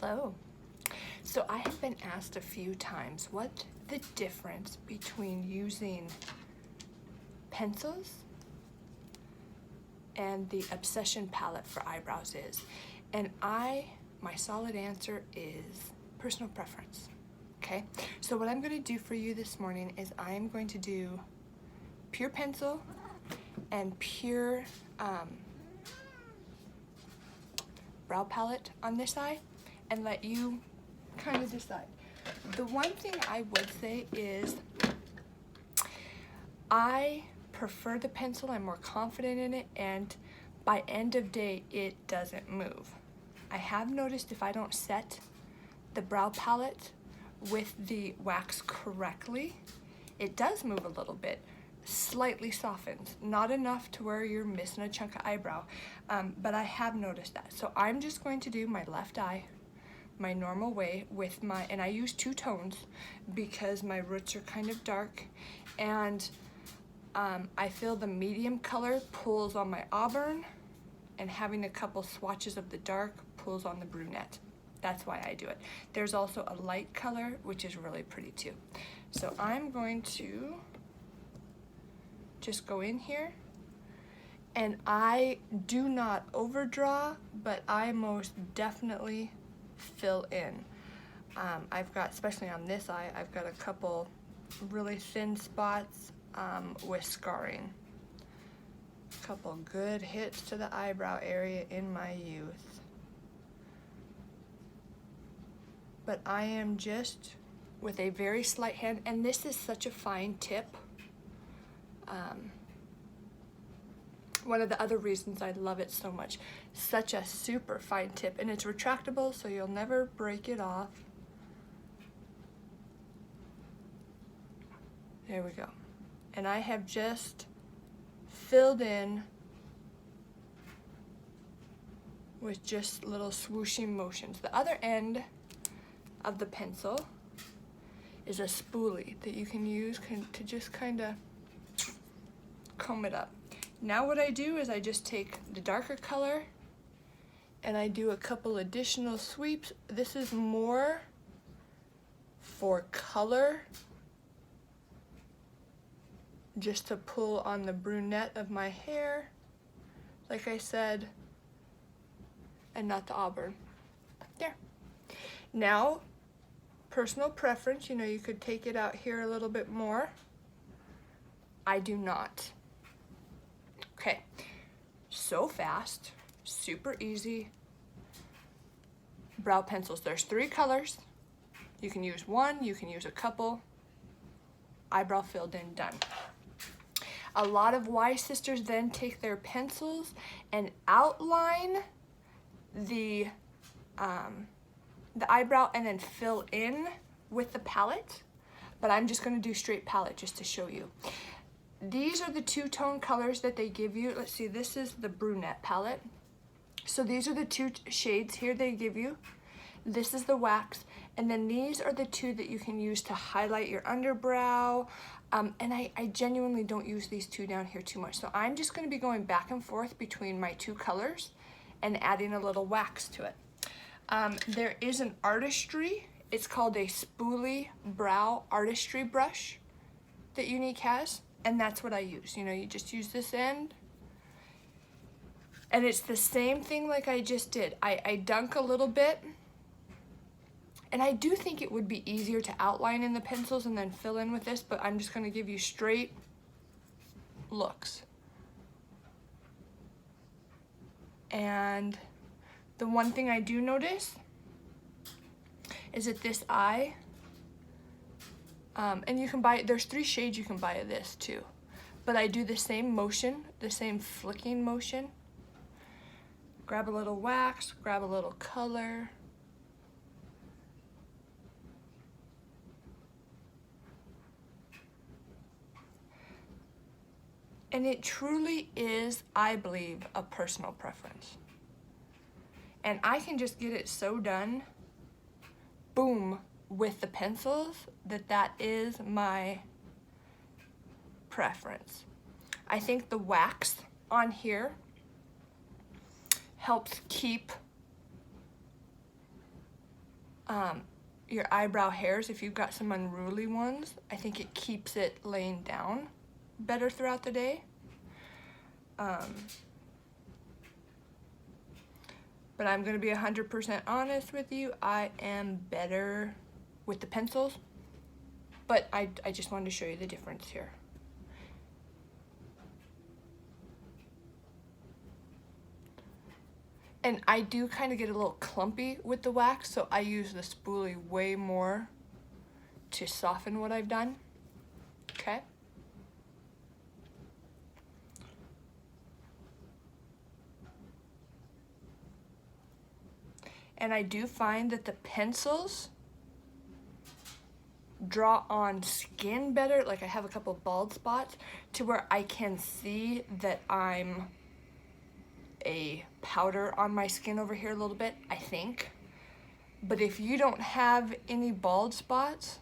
Hello. So I have been asked a few times what the difference between using pencils and the Obsession palette for eyebrows is. And my solid answer is personal preference. Okay, so what I'm going to do for you this morning is I'm going to do pure pencil and pure brow palette on this eye and let you kind of decide. The one thing I would say is I prefer the pencil. I'm more confident in it, and by end of day it doesn't move. I have noticed if I don't set the brow palette with the wax correctly, it does move a little bit, slightly softens, not enough to where you're missing a chunk of eyebrow, but I have noticed that. So I'm just going to do my left eye my normal way with my, and I use two tones because my roots are kind of dark, and I feel the medium color pulls on my auburn, and having a couple swatches of the dark pulls on the brunette. That's why I do it. There's also a light color, which is really pretty too. So I'm going to just go in here, and I do not overdraw, but I most definitely fill in. I've got, especially on this eye, I've got a couple really thin spots with scarring. A couple good hits to the eyebrow area in my youth. But I am just with a very slight hand, and this is such a fine tip. One of the other reasons I love it so much, such a super fine tip, and it's retractable so you'll never break it off. There we go. And I have just filled in with just little swooshing motions. The other end of the pencil is a spoolie that you can use to just kind of comb it up. Now what I do is I just take the darker color and I do a couple additional sweeps. This is more for color, just to pull on the brunette of my hair, like I said, and not the auburn. There. Now, personal preference, you know, you could take it out here a little bit more. I do not. Okay, so fast, super easy. Brow pencils, there's 3 colors. You can use one, you can use a couple. Eyebrow filled in, done. A lot of Y sisters then take their pencils and outline the eyebrow and then fill in with the palette, but I'm just gonna do straight palette just to show you. These are the 2-tone colors that they give you. Let's see, this is the brunette palette. So these are the 2 shades here they give you. This is the wax, and then these are the 2 that you can use to highlight your underbrow. And I genuinely don't use these 2 down here too much. So I'm just gonna be going back and forth between my 2 colors and adding a little wax to it. There is an artistry. It's called a spoolie brow artistry brush that Younique has. And that's what I use. You know, you just use this end. And it's the same thing like I just did. I dunk a little bit. And I do think it would be easier to outline in the pencils and then fill in with this, but I'm just gonna give you straight looks. And the one thing I do notice is that this eye, and you can buy, there's 3 shades you can buy of this too. But I do the same motion, the same flicking motion. Grab a little wax, grab a little color. And it truly is, I believe, a personal preference. And I can just get it so done, boom, with the pencils, that is my preference. I think the wax on here helps keep your eyebrow hairs, if you've got some unruly ones. I think it keeps it laying down better throughout the day. But I'm going to be 100% honest with you. I am better with the pencils, but I just wanted to show you the difference here. And I do kind of get a little clumpy with the wax, so I use the spoolie way more to soften what I've done. Okay? And I do find that the pencils draw on skin better. Like I have a couple bald spots to where I can see that I'm a powder on my skin over here a little bit, I think. But if you don't have any bald spots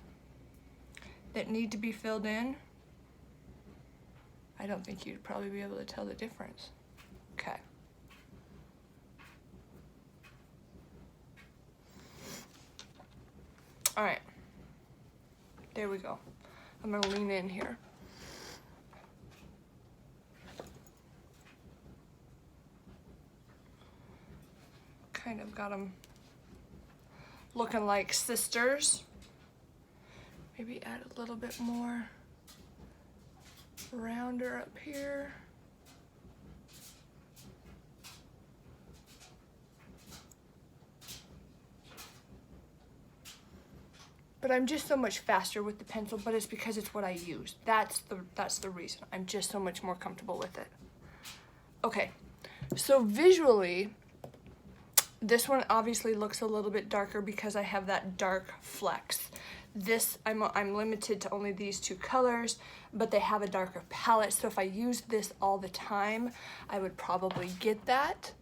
that need to be filled in, I don't think you'd probably be able to tell the difference. Okay. All right, there we go. I'm gonna lean in here. Kind of got them looking like sisters. Maybe add a little bit more rounder up here. But I'm just so much faster with the pencil, but it's because it's what I use. That's the reason. I'm just so much more comfortable with it. Okay, so visually, this one obviously looks a little bit darker because I have that dark flex. This, I'm limited to only these two colors, but they have a darker palette, so if I used this all the time, I would probably get that.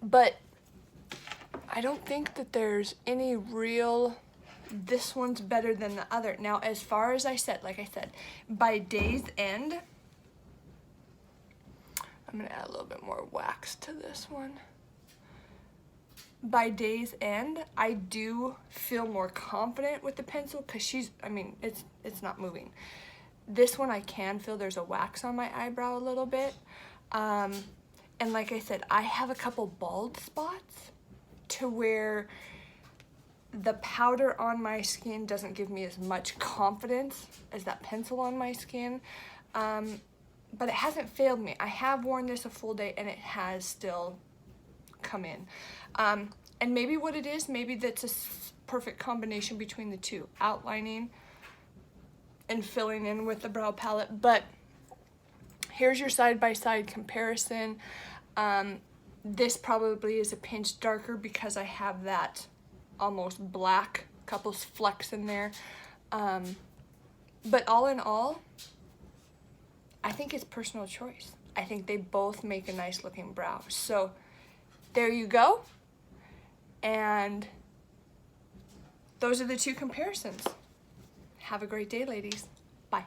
But I don't think that there's any real, this one's better than the other. Now, as far as like I said, by day's end, I'm gonna add a little bit more wax to this one. By day's end, I do feel more confident with the pencil because it's not moving. This one I can feel there's a wax on my eyebrow a little bit. And like I said, I have a couple bald spots to where the powder on my skin doesn't give me as much confidence as that pencil on my skin. But it hasn't failed me. I have worn this a full day and it has still come in. And maybe what it is, maybe that's a perfect combination between the two, outlining and filling in with the brow palette. But here's your side-by-side comparison. This probably is a pinch darker because I have that almost black couple flecks in there. But all in all, I think it's personal choice. I think they both make a nice looking brow. So there you go. And those are the two comparisons. Have a great day, ladies. Bye.